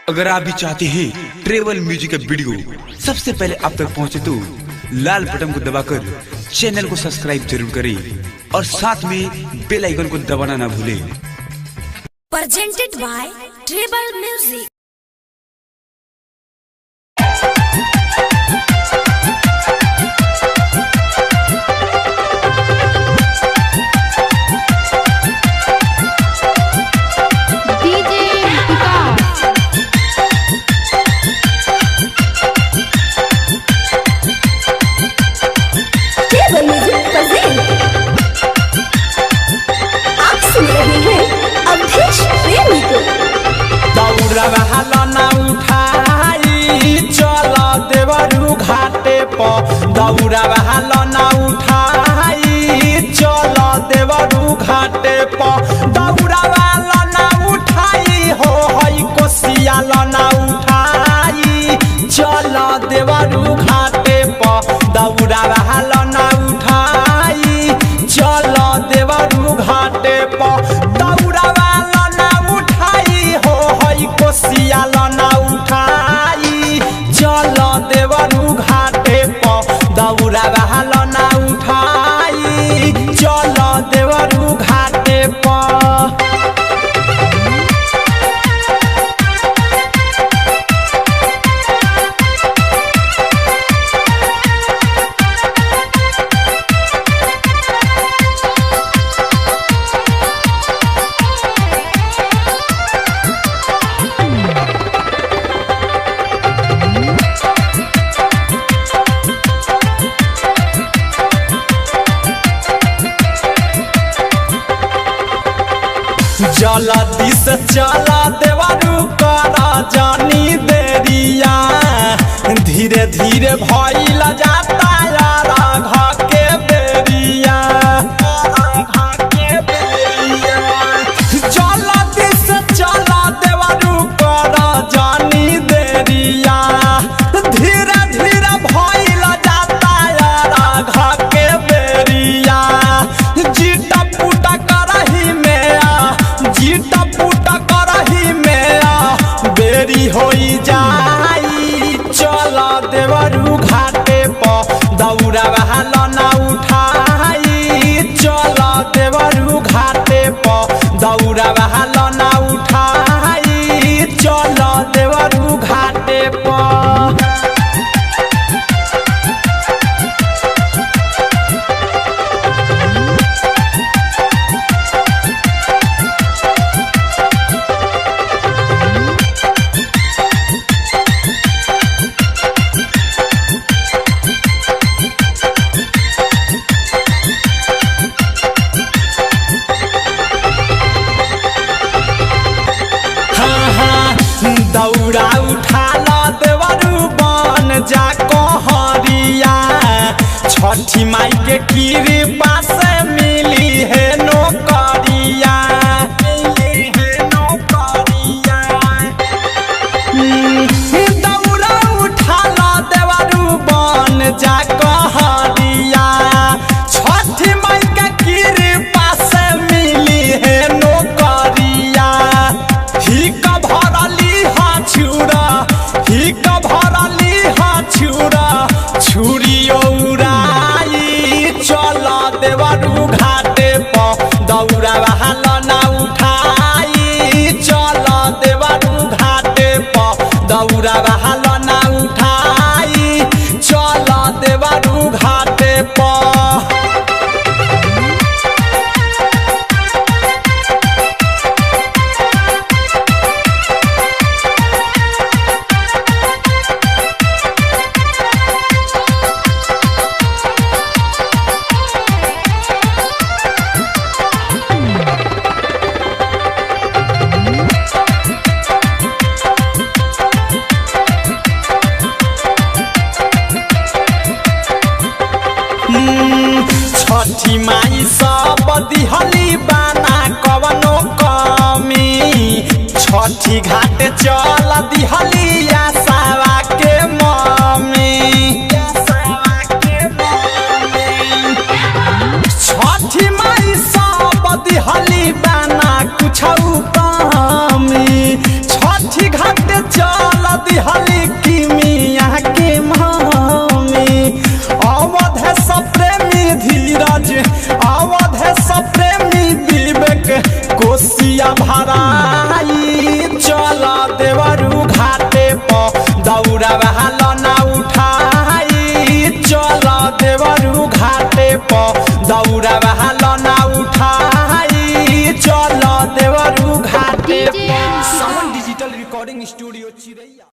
अगर आप भी चाहते हैं ट्रेवल म्यूजिक का वीडियो सबसे पहले आप तक पहुंचे तो लाल बटन को दबाकर चैनल को सब्सक्राइब जरूर करें और साथ में बेल आइकन को दबाना ना भूलें। Presented by Tribal Music. दौड़ा उठाई चल देवरू घाटे पर दौड़ा उठाई चल देवरू घाटे पर दौड़ा उठाई हो हई कोसिया उठाई चल देवरू घाटे पर दौड़ा उठाई चल देवरू घाटे पर कोसिया लना उठाई चल देवरू घाटे पर दौड़ा लना उठाई चल देवरू घाटे पर। जल्दी से चला देवरू करा जानी देरिया धीरे धीरे भइल जाता यार घ के बेरिया जल्दी से चला देवरू करा जानी देरिया धीरे धीरे भइल जाता यार घ के बेरिया जीटा पुटा करही में जीटा पुटा करही में बेरी होई जाई चल देवरू घाटे पर दौड़ा लना उठाई चल देवरू घाटे पर दौड़ा लना उठाई चल देवरू घाटे पर। दौड़ा उठा देवरू बन जा कहरिया छठी माई के कृपा से मिली है नौकरिया दौड़ा उठा देवरू बन जा कहरिया छठी माई के कृपा से मिली है नौकरिया ही भरली छुरा ही भरली छुरा छुरी उड़ाई चल देवरू घाटे पर दौड़ा लना उठाई चल देवरू घाटे पर दौड़ा लना उठाई चल देवरू घाटे पर। छठी माई सब दिहली बाना कवनो कमी छठी घाटे चल दिहली आसावा के मम्मी छठी माई सब दिहली बाना कुछ कमी छठी घाटे दिहली की मिया के मामी अवध सब प्रेमी धीरज अवध सब प्रेमी विवेक कोसिया भराई चल देवरू घाटे पर दौड़ा बहाल ना उठाई चल देवरू घाटे पर दौड़ा बहाल ना उठाई चल देवरू घाटे पर साउंड डिजिटल रिकॉर्डिंग स्टूडियो चिरैया।